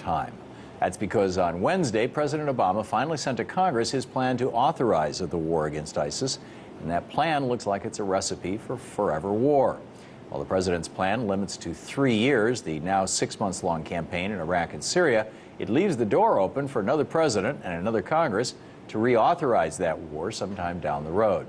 time. That's because on Wednesday, President Obama finally sent to Congress his plan to authorize the war against ISIS, and that plan looks like it's a recipe for forever war. While the president's plan limits to 3 years the now 6 months long campaign in Iraq and Syria, it leaves the door open for another president and another Congress to reauthorize that war sometime down the road.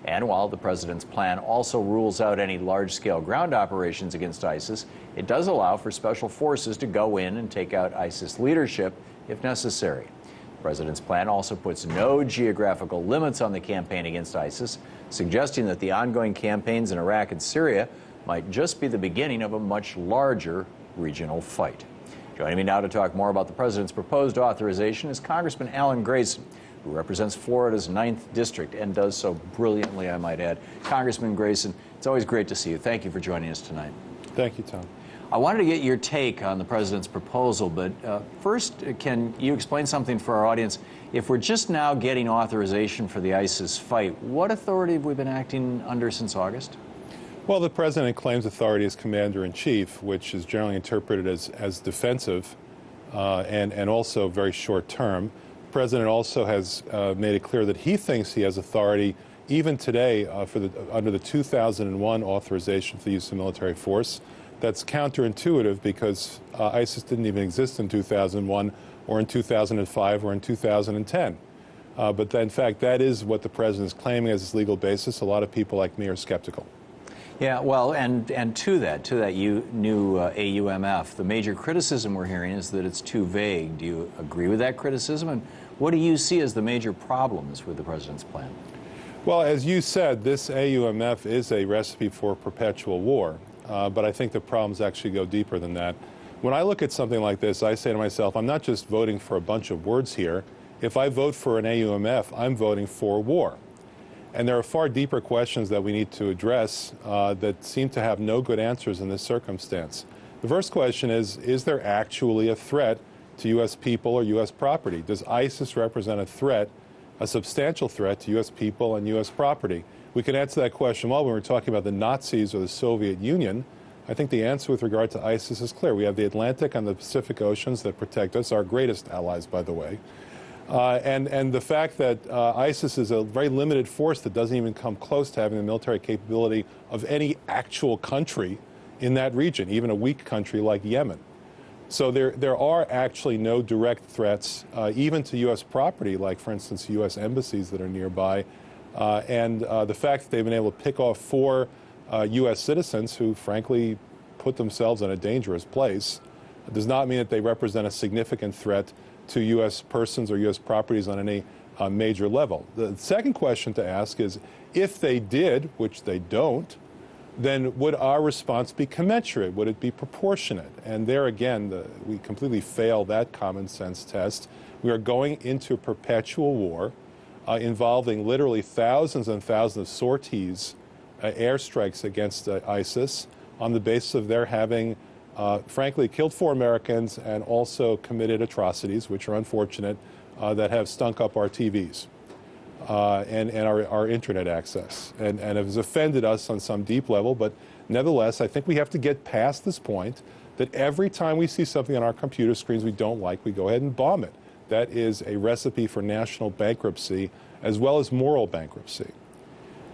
And while the president's plan also rules out any large-scale ground operations against ISIS, it does allow for special forces to go in and take out ISIS leadership if necessary. The president's plan also puts no geographical limits on the campaign against ISIS, suggesting that the ongoing campaigns in Iraq and Syria might just be the beginning of a much larger regional fight. Joining me now to talk more about the president's proposed authorization is Congressman Grayson, who represents Florida's 9th District and does so brilliantly, I might add. Congressman Grayson, it's always great to see you. Thank you for joining us tonight. Thank you, Tom. I wanted to get your take on the president's proposal, but first, can you explain something for our audience? If we're just now getting authorization for the ISIS fight, what authority have we been acting under since August? Well, the president claims authority as commander-in-chief, which is generally interpreted as defensive and also very short-term. The president also has made it clear that he thinks he has authority even today under the 2001 authorization for the use of military force. That's counterintuitive because ISIS didn't even exist in 2001 or in 2005 or in 2010. But in fact, that is what the president is claiming as his legal basis. A lot of people like me are skeptical. Yeah, well, and to that new AUMF, the major criticism we're hearing is that it's too vague. Do you agree with that criticism? And what do you see as the major problems with the president's plan? Well, as you said, this AUMF is a recipe for perpetual war, but I think the problems actually go deeper than that. When I look at something like this, I say to myself, I'm not just voting for a bunch of words here. If I vote for an AUMF, I'm voting for war. And there are far deeper questions that we need to address that seem to have no good answers in this circumstance. The first question is there actually a threat to U.S. people or U.S. property? Does ISIS represent a threat, a substantial threat to U.S. people and U.S. property? We can answer that question well when we're talking about the Nazis or the Soviet Union. I think the answer with regard to ISIS is clear. We have the Atlantic and the Pacific Oceans that protect us, our greatest allies, by the way. And the fact that ISIS is a very limited force that doesn't even come close to having the military capability of any actual country in that region, even a weak country like Yemen. So there are actually no direct threats, even to U.S. property, like, for instance, U.S. embassies that are nearby. The fact that they've been able to pick off 4 U.S. citizens who, frankly, put themselves in a dangerous place does not mean that they represent a significant threat to U.S. persons or U.S. properties on any major level. The second question to ask is, if they did, which they don't, then would our response be commensurate? Would it be proportionate? And there again, we completely fail that common sense test. We are going into a perpetual war involving literally thousands and thousands of sorties, airstrikes against ISIS on the basis of their having frankly killed 4 Americans and also committed atrocities, which are unfortunate, that have stunk up our TVs and our internet access and has offended us on some deep level. But nevertheless, I think we have to get past this point that every time we see something on our computer screens we don't like, we go ahead and bomb it. That is a recipe for national bankruptcy as well as moral bankruptcy.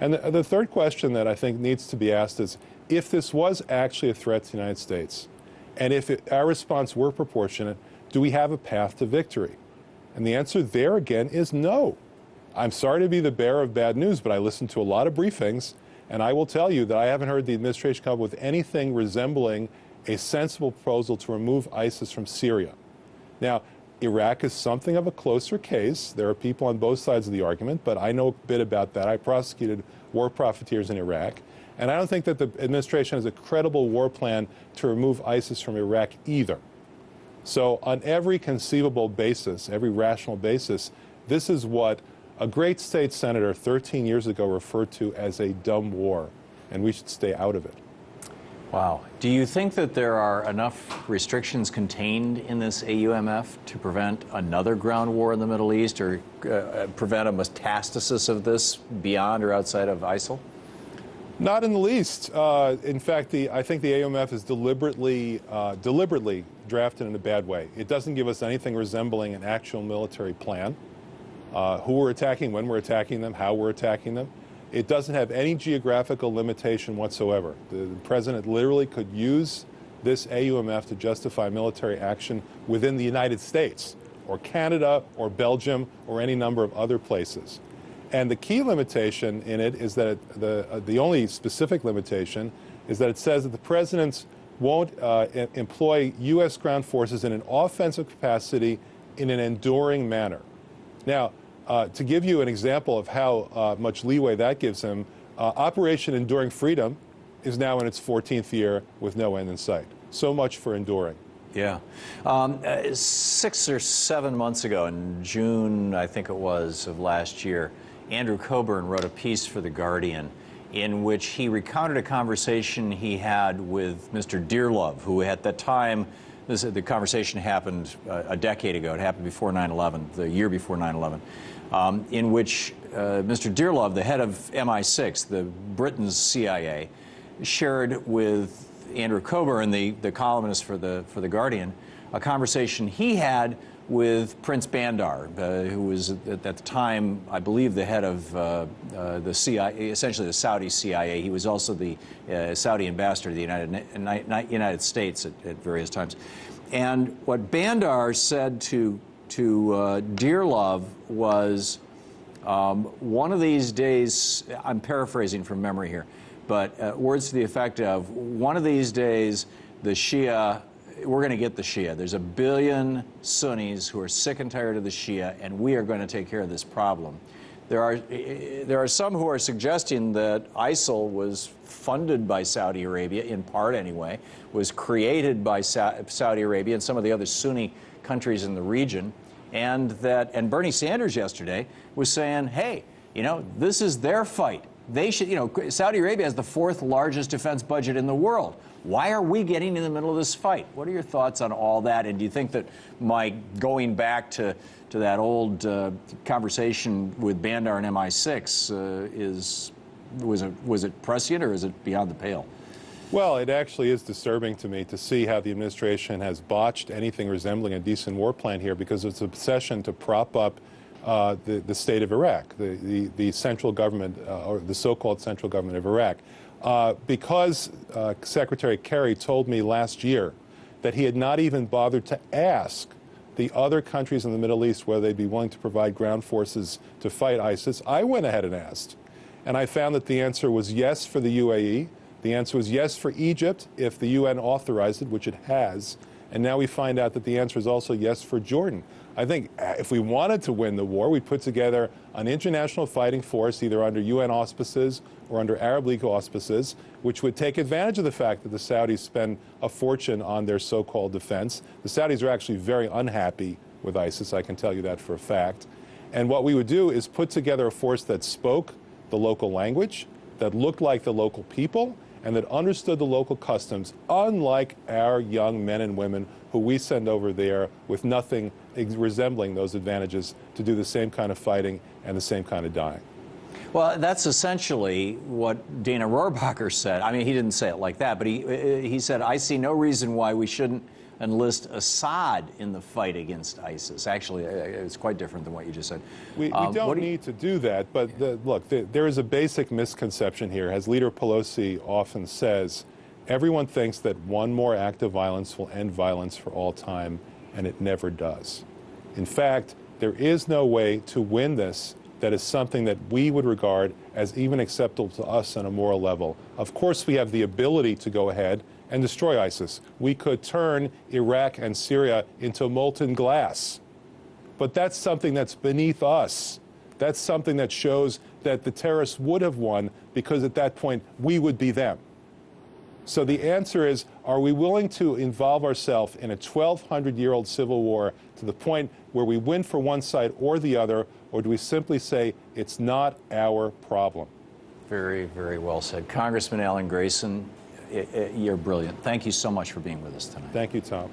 And the third question that I think needs to be asked is, if this was actually a threat to the United States, and if our response were proportionate, do we have a path to victory? And the answer there again is no. I'm sorry to be the bearer of bad news, but I listened to a lot of briefings, and I will tell you that I haven't heard the administration come up with anything resembling a sensible proposal to remove ISIS from Syria. Now, Iraq is something of a closer case. There are people on both sides of the argument, but I know a bit about that. I prosecuted war profiteers in Iraq. And I don't think that the administration has a credible war plan to remove ISIS from Iraq either. So on every conceivable basis, every rational basis, this is what a great state senator 13 years ago referred to as a dumb war, and we should stay out of it. Wow. Do you think that there are enough restrictions contained in this AUMF to prevent another ground war in the Middle East or prevent a metastasis of this beyond or outside of ISIL? Not in the least. In fact, I think the AUMF is deliberately drafted in a bad way. It doesn't give us anything resembling an actual military plan. Who we're attacking, when we're attacking them, how we're attacking them. It doesn't have any geographical limitation whatsoever. The president literally could use this AUMF to justify military action within the United States, or Canada, or Belgium, or any number of other places. And the key limitation in it is that the only specific limitation is that it says that the presidents won't employ U.S. ground forces in an offensive capacity in an enduring manner. Now, to give you an example of how much leeway that gives him, Operation Enduring Freedom is now in its 14th year with no end in sight. So much for enduring. Yeah. 6 or 7 months ago, in June, I think it was, of last year, Andrew Coburn wrote a piece for The Guardian in which he recounted a conversation he had with Mr. Dearlove, who at that time, the conversation happened a decade ago. It happened before 9/11, the year before 9/11, in which Mr. Dearlove, the head of MI6, Britain's CIA, shared with Andrew Coburn, the columnist for the Guardian, a conversation he had with Prince Bandar, who was at the time, I believe, the head of the CIA, essentially the Saudi CIA. He was also the Saudi ambassador to the United States at various times. And what Bandar said to Dearlove was, one of these days, I'm paraphrasing from memory here, but words to the effect of, one of these days, the Shia, we're going to get the Shia. There's 1 billion Sunnis who are sick and tired of the Shia, and we are going to take care of this problem. There are some who are suggesting that ISIL was funded by Saudi Arabia, in part anyway, was created by Saudi Arabia and some of the other Sunni countries in the region, and Bernie Sanders yesterday was saying, hey, you know, this is their fight. They should, you know, Saudi Arabia has the 4th largest defense budget in the world. Why are we getting in the middle of this fight? What are your thoughts on all that? And do you think that my going back to that old conversation with Bandar and MI6 was it prescient, or is it beyond the pale? Well, it actually is disturbing to me to see how the administration has botched anything resembling a decent war plan here, because it's an obsession to prop up the state of Iraq, the central government, or the so-called central government of Iraq. Because Secretary Kerry told me last year that he had not even bothered to ask the other countries in the Middle East whether they'd be willing to provide ground forces to fight ISIS, I went ahead and asked. And I found that the answer was yes for the UAE. The answer was yes for Egypt if the UN authorized it, which it has. And now we find out that the answer is also yes for Jordan. I think if we wanted to win the war, we'd put together an international fighting force, either under UN auspices or under Arab League auspices, which would take advantage of the fact that the Saudis spend a fortune on their so-called defense. The Saudis are actually very unhappy with ISIS, I can tell you that for a fact. And what we would do is put together a force that spoke the local language, that looked like the local people, and that understood the local customs, unlike our young men and women who we send over there with nothing resembling those advantages to do the same kind of fighting and the same kind of dying. Well, that's essentially what Dana Rohrabacher said. I mean, he didn't say it like that, but he said, I see no reason why we shouldn't enlist Assad in the fight against ISIS. Actually, it's quite different than what you just said. We don't need to do that, but look, there is a basic misconception here. As Leader Pelosi often says, everyone thinks that one more act of violence will end violence for all time, and it never does. In fact, there is no way to win this that is something that we would regard as even acceptable to us on a moral level. Of course, we have the ability to go ahead and destroy ISIS. We could turn Iraq and Syria into molten glass. But that's something that's beneath us. That's something that shows that the terrorists would have won, because at that point, we would be them. So the answer is, are we willing to involve ourselves in a 1,200-year-old civil war to the point where we win for one side or the other, or do we simply say it's not our problem? Very, very well said. Congressman Alan Grayson, you're brilliant. Thank you so much for being with us tonight. Thank you, Tom.